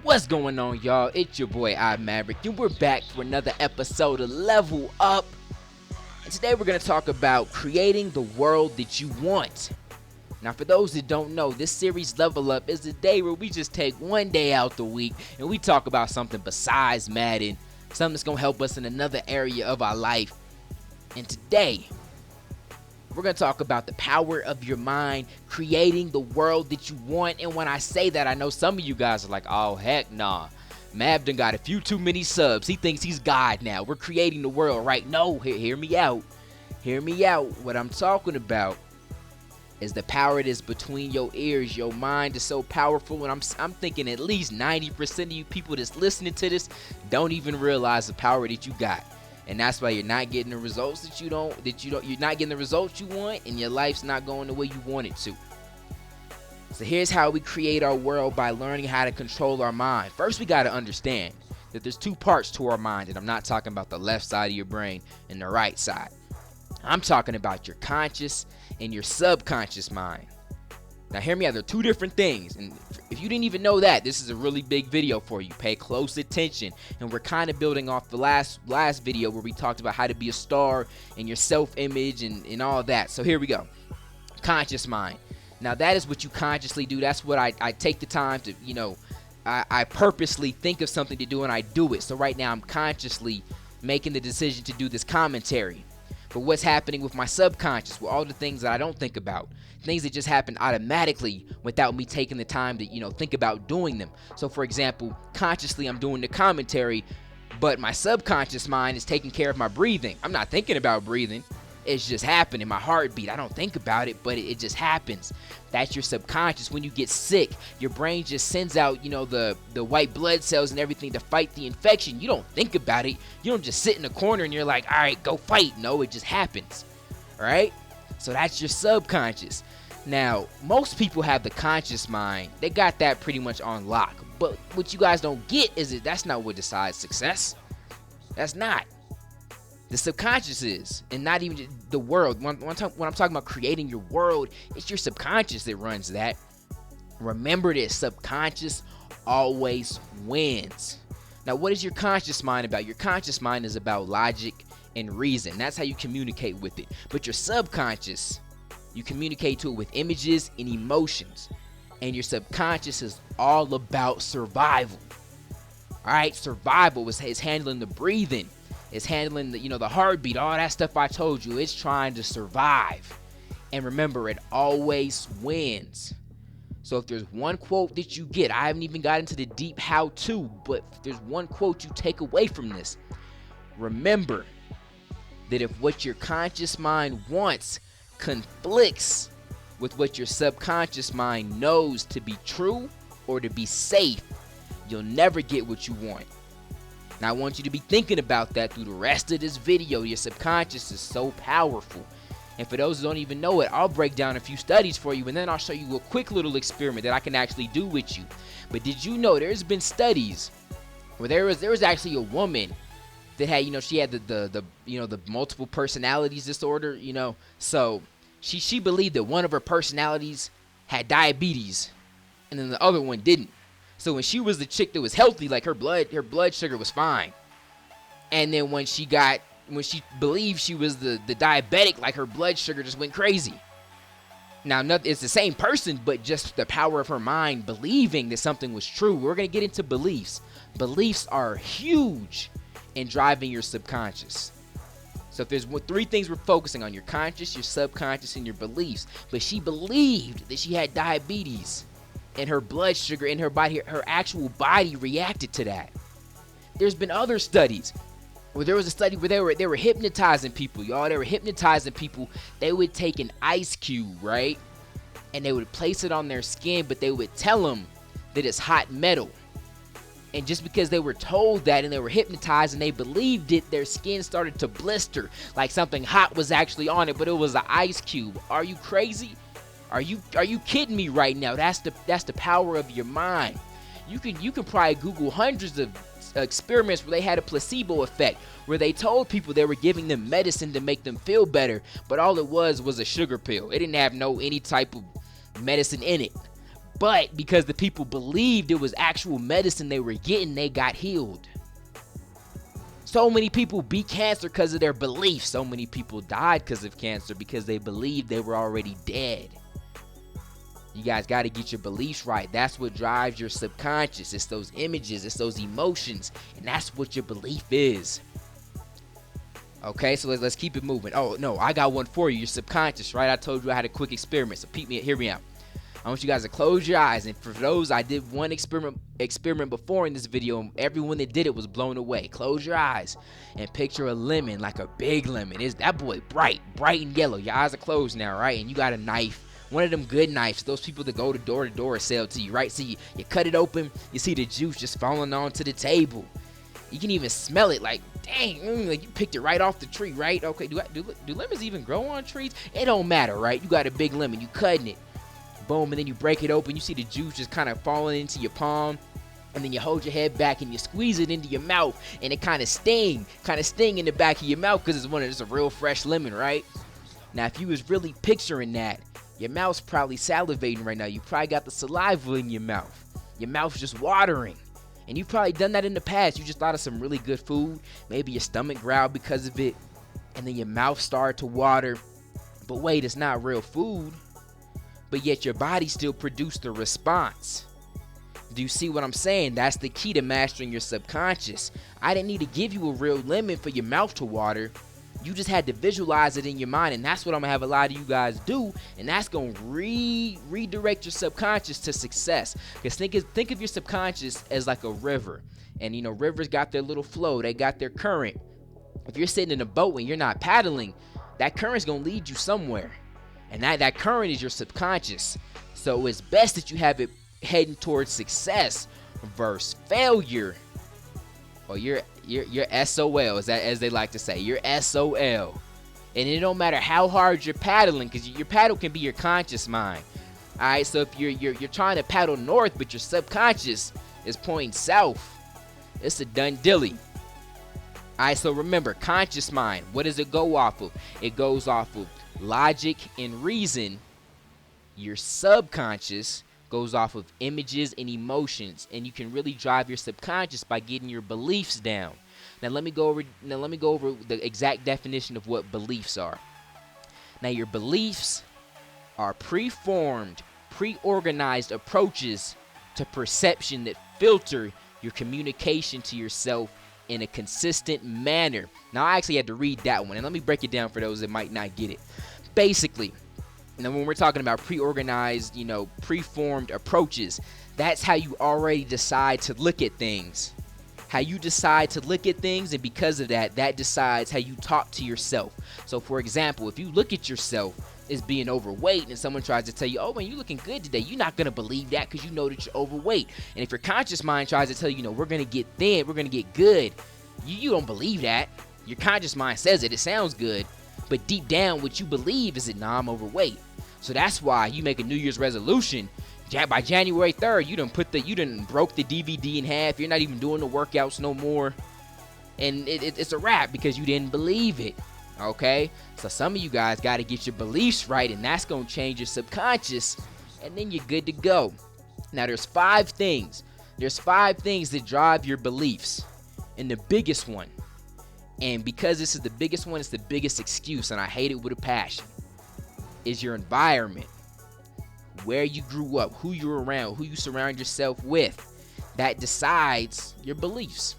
What's going on, y'all? It's your boy Maverick, and we're back for another episode of Level Up. And today we're going to talk about creating the world that you want. Now, for those that don't know, this series Level Up is a day where we just take one day out the week and we talk about something besides Madden, something that's going to help us in another area of our life. And today, we're going to talk about the power of your mind, creating the world that you want. And when I say that, I know some of you guys are like, oh, heck nah. Mav done got a few too many subs. He thinks he's God now. We're creating the world, right? No, hear me out. Hear me out. What I'm talking about is the power that's between your ears. Your mind is so powerful, and I'm thinking at least 90% of you people that's listening to this don't even realize the power that you got. And that's why you're not getting the results you're not getting the results you want, and your life's not going the way you want it to. So here's how we create our world: by learning how to control our mind. First, we got to understand that there's two parts to our mind, and I'm not talking about the left side of your brain and the right side. I'm talking about your conscious and your subconscious mind. Now hear me out, they're two different things, and if you didn't even know that, this is a really big video for you. Pay close attention. And we're kind of building off the last video where we talked about how to be a star and your self-image and all that. So here we go. Conscious mind. Now that is what you consciously do. That's what I take the time to, I purposely think of something to do and I do it. So right now I'm consciously making the decision to do this commentary. But what's happening with my subconscious, with all the things that I don't think about, things that just happen automatically without me taking the time to, think about doing them. So for example, consciously I'm doing the commentary, but my subconscious mind is taking care of my breathing. I'm not thinking about breathing. It's just happening. My heartbeat, I don't think about it, but it just happens. That's your subconscious. When you get sick, your brain just sends out, the white blood cells and everything to fight the infection. You don't think about it. You don't just sit in the corner and you're like, all right, go fight. No, it just happens. All right? So that's your subconscious. Now, most people have the conscious mind. They got that pretty much on lock. But what you guys don't get is that's not what decides success. That's not. The subconscious is, and not even the world. When I'm talking about creating your world, it's your subconscious that runs that. Remember this, subconscious always wins. Now, what is your conscious mind about? Your conscious mind is about logic and reason. That's how you communicate with it. But your subconscious, you communicate to it with images and emotions. And your subconscious is all about survival. All right, survival is handling the breathing. It's handling the heartbeat, all that stuff I told you. It's trying to survive. And remember, it always wins. So if there's one quote that you get, I haven't even got into the deep how-to, but if there's one quote you take away from this, remember that if what your conscious mind wants conflicts with what your subconscious mind knows to be true or to be safe, you'll never get what you want. Now, I want you to be thinking about that through the rest of this video. Your subconscious is so powerful. And for those who don't even know it, I'll break down a few studies for you, and then I'll show you a quick little experiment that I can actually do with you. But did you know there's been studies where there was actually a woman that had, she had the multiple personalities disorder, So she believed that one of her personalities had diabetes and then the other one didn't. So when she was the chick that was healthy, like her blood sugar was fine. And then when she believed she was the diabetic, like her blood sugar just went crazy. Now, it's the same person, but just the power of her mind believing that something was true. We're going to get into beliefs. Beliefs are huge in driving your subconscious. So if there's three things we're focusing on: your conscious, your subconscious, and your beliefs. But she believed that she had diabetes. And her blood sugar in her body, her actual body reacted to that. There's been other studies where there was a study where they were hypnotizing people, y'all. They were hypnotizing people. They would take an ice cube, right? And they would place it on their skin, but they would tell them that it's hot metal. And just because they were told that and they were hypnotized and they believed it, their skin started to blister like something hot was actually on it, but it was an ice cube. Are you crazy? Are you kidding me right now? That's the power of your mind. You can probably Google hundreds of experiments where they had a placebo effect, where they told people they were giving them medicine to make them feel better, but all it was a sugar pill. It didn't have any type of medicine in it. But because the people believed it was actual medicine they were getting, they got healed. So many people beat cancer because of their beliefs. So many people died because of cancer because they believed they were already dead. You guys got to get your beliefs right. That's what drives your subconscious. It's those images, it's those emotions, and that's what your belief is. Okay, so let's keep it moving. Oh, no, I got one for you. Your subconscious, right? I told you I had a quick experiment, so hear me out. I want you guys to close your eyes, and for those, I did one experiment before in this video, and everyone that did it was blown away. Close your eyes and picture a lemon, like a big lemon. Is that boy bright and yellow? Your eyes are closed now, right? And you got a knife, one of them good knives, those people that go to door sell to you, right? So you cut it open, you see the juice just falling onto the table. You can even smell it, like, dang, like you picked it right off the tree, right? Okay, do lemons even grow on trees? It don't matter, right? You got a big lemon, you cutting it. Boom, and then you break it open, you see the juice just kind of falling into your palm, and then you hold your head back and you squeeze it into your mouth, and it kind of sting in the back of your mouth because it's a real fresh lemon, right? Now, if you was really picturing that, your mouth's probably salivating right now. You probably got the saliva in your mouth. Your mouth's just watering. And you've probably done that in the past. You just thought of some really good food. Maybe your stomach growled because of it, and then your mouth started to water. But wait, it's not real food. But yet your body still produced a response. Do you see what I'm saying? That's the key to mastering your subconscious. I didn't need to give you a real lemon for your mouth to water. You just had to visualize it in your mind, and that's what I'm gonna have a lot of you guys do, and that's gonna redirect your subconscious to success. Because think of your subconscious as like a river, and you know, rivers got their little flow, they got their current. If you're sitting in a boat and you're not paddling, that current's gonna lead you somewhere. And that current is your subconscious. So it's best that you have it heading towards success versus failure. Or your SOL, as they like to say, your SOL. And it don't matter how hard you're paddling, because your paddle can be your conscious mind. All right, so if you're trying to paddle north, but your subconscious is pointing south, it's a done dilly. All right, so remember, conscious mind. What does it go off of? It goes off of logic and reason. Your subconscious goes off of images and emotions, and you can really drive your subconscious by getting your beliefs down. Now let me go over the exact definition of what beliefs are. Now your beliefs are preformed, pre-organized approaches to perception that filter your communication to yourself in a consistent manner. Now I actually had to read that one, and let me break it down for those that might not get it. Basically, now when we're talking about pre-organized, preformed approaches, that's how you already decide to look at things. How you decide to look at things, and because of that, that decides how you talk to yourself. So for example, if you look at yourself as being overweight and someone tries to tell you, oh man, you're looking good today, you're not going to believe that because you know that you're overweight. And if your conscious mind tries to tell you, we're going to get thin, we're going to get good, you don't believe that. Your conscious mind says it sounds good, but deep down what you believe is that, nah, I'm overweight. So that's why you make a New Year's resolution. By January 3rd, you done broke the DVD in half. You're not even doing the workouts no more. And it's a wrap because you didn't believe it. Okay? So some of you guys got to get your beliefs right, and that's going to change your subconscious, and then you're good to go. Now there's 5 things. There's 5 things that drive your beliefs. And the biggest one, and because this is the biggest one, it's the biggest excuse, and I hate it with a passion, is your environment. Where you grew up, who you're around, who you surround yourself with. That decides your beliefs.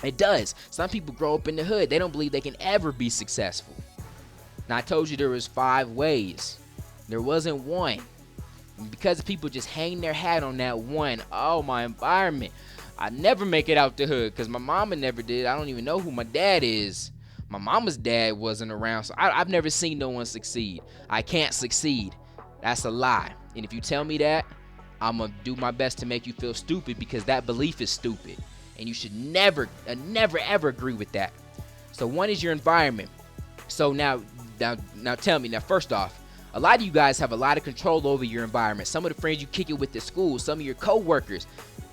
It does. Some people grow up in the hood. They don't believe they can ever be successful. Now, I told you there was 5 ways. There wasn't one. And because people just hang their hat on that one, oh, my environment. I never make it out the hood because my mama never did. I don't even know who my dad is. My mama's dad wasn't around, so I've never seen no one succeed. I can't succeed. That's a lie. And if you tell me that, I'm going to do my best to make you feel stupid because that belief is stupid. And you should never, ever agree with that. So 1 is your environment. So now tell me, first off, a lot of you guys have a lot of control over your environment. Some of the friends you kick it with at school, some of your co-workers,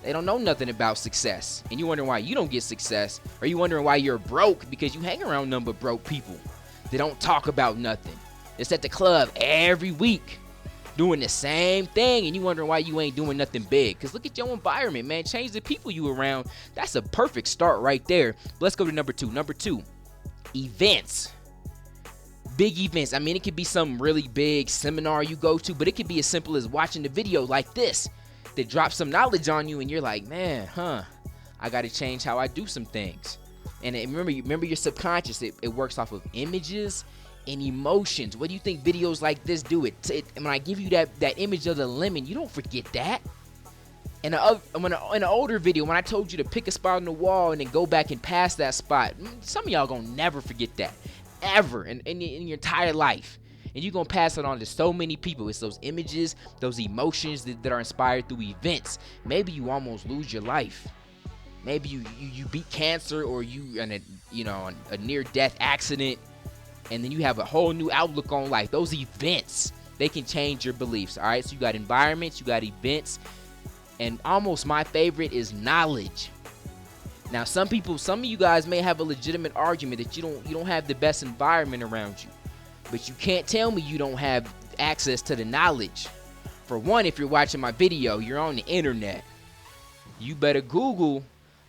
they don't know nothing about success. And you're wondering why you don't get success. Or you're wondering why you're broke because you hang around number broke people. They don't talk about nothing. It's at the club every week. doing the same thing, and you wondering why you ain't doing nothing big. Because look at your environment, man. Change the people you around. That's a perfect start right there. Let's go to number two. Number two, events. Big events. I mean, it could be some really big seminar you go to, but it could be as simple as watching a video like this that drops some knowledge on you, and you're like, man, I got to change how I do some things. And remember your subconscious. It works off of images and emotions. What do you think videos like this do? When I give you that image of the lemon, you don't forget that. In an older video, when I told you to pick a spot on the wall and then go back and pass that spot, some of y'all gonna never forget that, ever in your entire life. And you're gonna pass it on to so many people. It's those images, those emotions that are inspired through events. Maybe you almost lose your life. Maybe you beat cancer, or you in a near-death accident, and then you have a whole new outlook on life. Those events, they can change your beliefs. All right, so you got environments, you got events, and almost my favorite is knowledge. Now, some of you guys may have a legitimate argument that you don't have the best environment around you, but you can't tell me you don't have access to the knowledge. For one, if you're watching my video, you're on the internet. You better Google.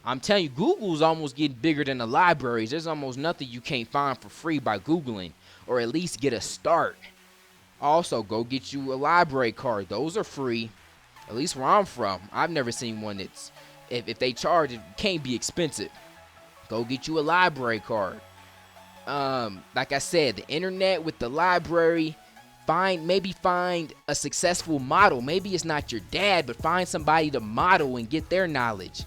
I'm telling you, Google's almost getting bigger than the libraries. There's almost nothing you can't find for free by Googling, or at least get a start. Also, go get you a library card. Those are free, at least where I'm from. I've never seen one that's, if they charge, it can't be expensive. Go get you a library card. Like I said, the internet with the library. Maybe find a successful model. Maybe it's not your dad, but find somebody to model and get their knowledge.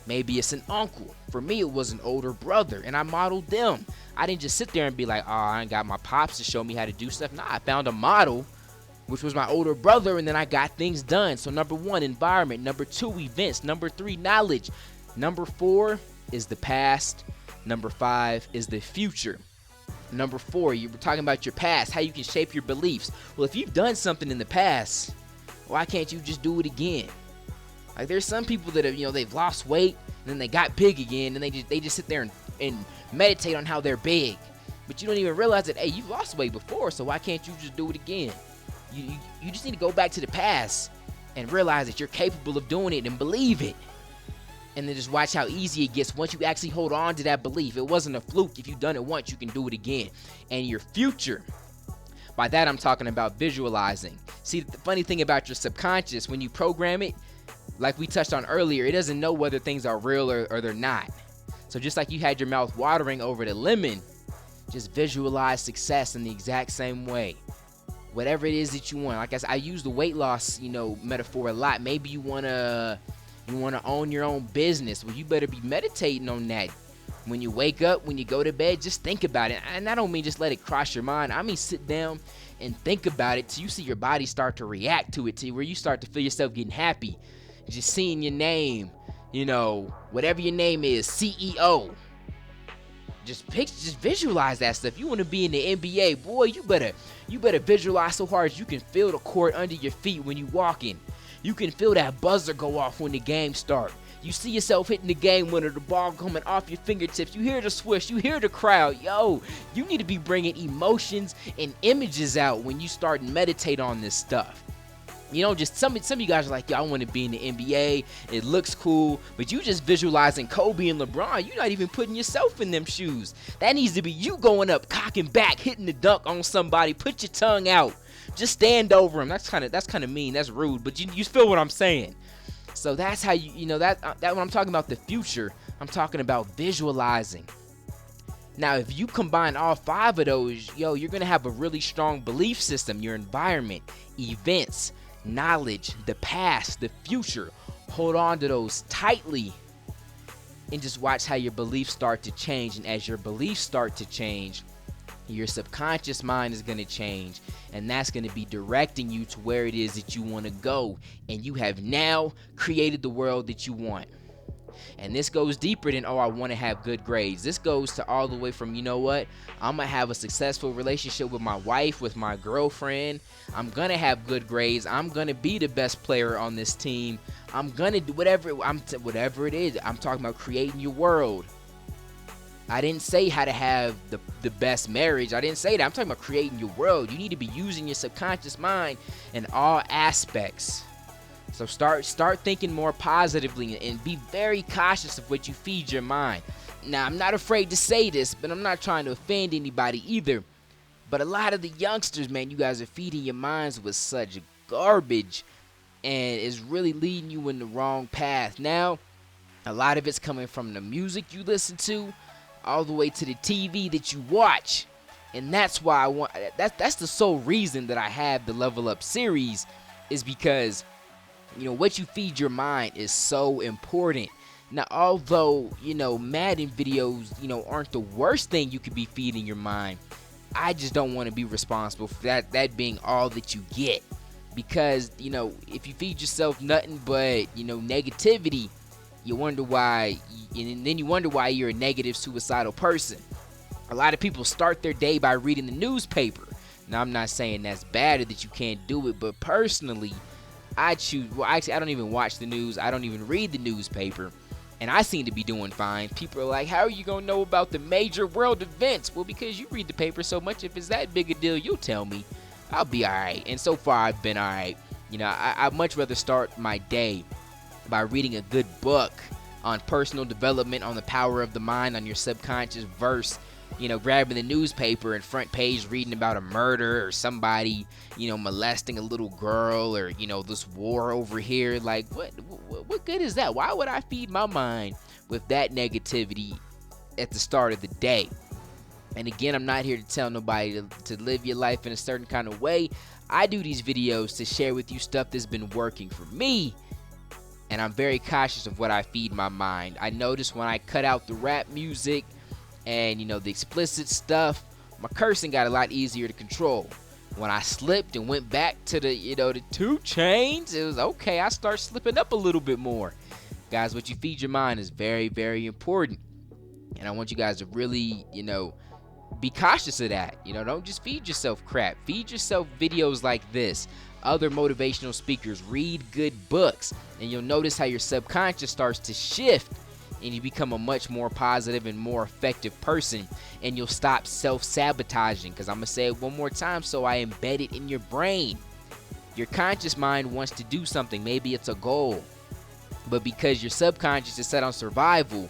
Maybe it's an uncle. For me, it was an older brother, and I modeled them. I didn't just sit there and be like, oh, I ain't got my pops to show me how to do stuff. Nah, I found a model, which was my older brother, and then I got things done. So number one, environment. Number two, events. Number three, knowledge. Number four is the past. Number five is the future. Number four, you were talking about your past, how you can shape your beliefs. Well, if you've done something in the past, why can't you just do it again? Like, there's some people that have, they've lost weight, and then they got big again, and they just sit there and meditate on how they're big. But you don't even realize that, hey, you've lost weight before, so why can't you just do it again? You just need to go back to the past and realize that you're capable of doing it and believe it. And then just watch how easy it gets once you actually hold on to that belief. It wasn't a fluke. If you've done it once, you can do it again. And your future, by that I'm talking about visualizing. See, the funny thing about your subconscious, when you program it, like we touched on earlier, it doesn't know whether things are real or they're not. So just like you had your mouth watering over the lemon, just visualize success in the exact same way. Whatever it is that you want. Like I use the weight loss, metaphor a lot. Maybe you want to own your own business. Well, you better be meditating on that. When you wake up, when you go to bed, just think about it. And I don't mean just let it cross your mind. I mean sit down and think about it till you see your body start to react to it, to where you start to feel yourself getting happy. Just seeing your name, whatever your name is, CEO. Just visualize that stuff. You want to be in the NBA, boy, you better visualize so hard you can feel the court under your feet when you walk in. You can feel that buzzer go off when the game starts. You see yourself hitting the game winner, the ball coming off your fingertips. You hear the swish, you hear the crowd. Yo, you need to be bringing emotions and images out when you start and meditate on this stuff. Just some of you guys are like, yo, I want to be in the NBA. It looks cool, but you just visualizing Kobe and LeBron. You're not even putting yourself in them shoes. That needs to be you going up, cocking back, hitting the dunk on somebody. Put your tongue out. Just stand over him. That's kind of mean. That's rude. But you feel what I'm saying. So that's how that when I'm talking about the future, I'm talking about visualizing. Now, if you combine all five of those, you're gonna have a really strong belief system. Your environment, events, knowledge, the past, the future. Hold on to those tightly, and just watch how your beliefs start to change. And as your beliefs start to change, your subconscious mind is going to change, and that's going to be directing you to where it is that you want to go. And you have now created the world that you want. And this goes deeper than, I want to have good grades. This goes to all the way from, I'm going to have a successful relationship with my wife, with my girlfriend. I'm going to have good grades. I'm going to be the best player on this team. I'm going to do whatever it is. I'm talking about creating your world. I didn't say how to have the best marriage. I didn't say that. I'm talking about creating your world. You need to be using your subconscious mind in all aspects. So start thinking more positively and be very cautious of what you feed your mind. Now, I'm not afraid to say this, but I'm not trying to offend anybody either. But a lot of the youngsters, man, you guys are feeding your minds with such garbage, and it's really leading you in the wrong path. Now, a lot of it's coming from the music you listen to, all the way to the TV that you watch. And that's why that's the sole reason that I have the Level Up series, is because what you feed your mind is so important. Now, although Madden videos aren't the worst thing you could be feeding your mind, I just don't want to be responsible for that being all that you get. Because if you feed yourself nothing but negativity, you wonder why, and then you wonder why you're a negative, suicidal person. A lot of people start their day by reading the newspaper. Now, I'm not saying that's bad or that you can't do it, but personally, actually, I don't even watch the news. I don't even read the newspaper, and I seem to be doing fine. People are like, how are you going to know about the major world events? Well, because you read the paper so much. If it's that big a deal, you'll tell me. I'll be all right. And so far, I've been all right. I'd much rather start my day by reading a good book on personal development, on the power of the mind, on your subconscious, versus grabbing the newspaper and front page reading about a murder or somebody molesting a little girl, or this war over here. Like, what good is that? Why would I feed my mind with that negativity at the start of the day? And again, I'm not here to tell nobody to live your life in a certain kind of way. I do these videos to share with you stuff that's been working for me, and I'm very cautious of what I feed my mind. I notice when I cut out the rap music and the explicit stuff, my cursing got a lot easier to control. When I slipped and went back to the the 2 Chainz, it was okay. I start slipping up a little bit more. Guys, what you feed your mind is very, very important, and I want you guys to really be cautious of that. Don't just feed yourself crap. Feed yourself videos like this, other motivational speakers, read good books, and you'll notice how your subconscious starts to shift, and you become a much more positive and more effective person, and you'll stop self-sabotaging. Because I'm going to say it one more time so I embed it in your brain. Your conscious mind wants to do something. Maybe it's a goal, but because your subconscious is set on survival,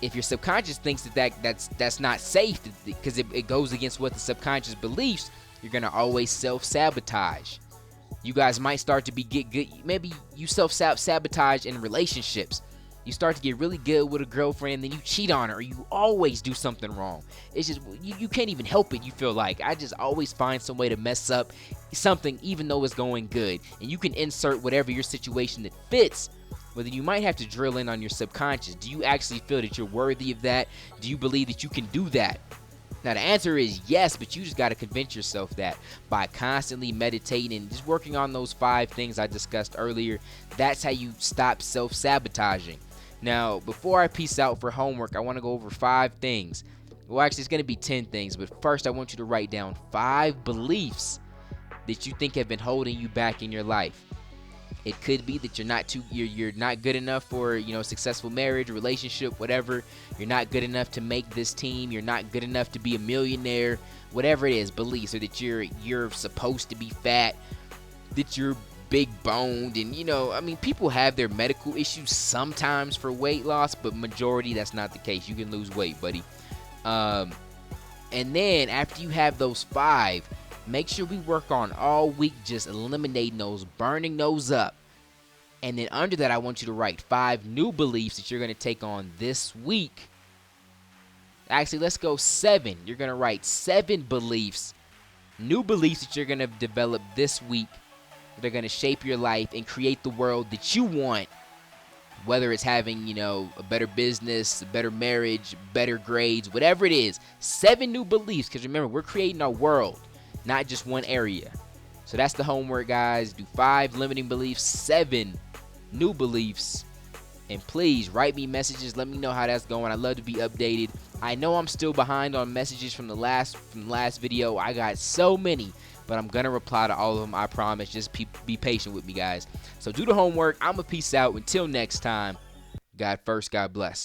if your subconscious thinks that's not safe, because it goes against what the subconscious believes, you're going to always self-sabotage. You guys might start to get good. Maybe you self-sabotage in relationships. You start to get really good with a girlfriend, and then you cheat on her, or you always do something wrong. It's just, you can't even help it. You feel like, I just always find some way to mess up something, even though it's going good. And you can insert whatever your situation that fits. But then you might have to drill in on your subconscious. Do you actually feel that you're worthy of that? Do you believe that you can do that? Now, the answer is yes, but you just got to convince yourself that by constantly meditating and just working on those 5 things I discussed earlier. That's how you stop self-sabotaging. Now, before I peace out for homework, I want to go over 5 things. Well, actually, it's going to be 10 things, but first I want you to write down 5 beliefs that you think have been holding you back in your life. It could be that you're not good enough for a successful marriage, relationship, whatever. You're not good enough to make this team. You're not good enough to be a millionaire. Whatever it is, beliefs, or that you're supposed to be fat, that you're big boned, and people have their medical issues sometimes for weight loss, but majority that's not the case. You can lose weight, buddy. And then after you have those 5, make sure we work on all week just eliminating those, burning those up. And then under that, I want you to write 5 new beliefs that you're going to take on this week. Actually, let's go 7. You're going to write 7 beliefs, new beliefs that you're going to develop this week. They're going to shape your life and create the world that you want, whether it's having, a better business, a better marriage, better grades, whatever it is. 7 new beliefs, because remember, we're creating our world, not just one area. So that's the homework, guys. Do 5 limiting beliefs, 7 new beliefs, and please write me messages. Let me know how that's going. I'd love to be updated. I know I'm still behind on messages from the last video. I got so many, but I'm gonna reply to all of them, I promise. Just be patient with me, guys. So do the homework. I'ma peace out. Until next time, God first, God bless.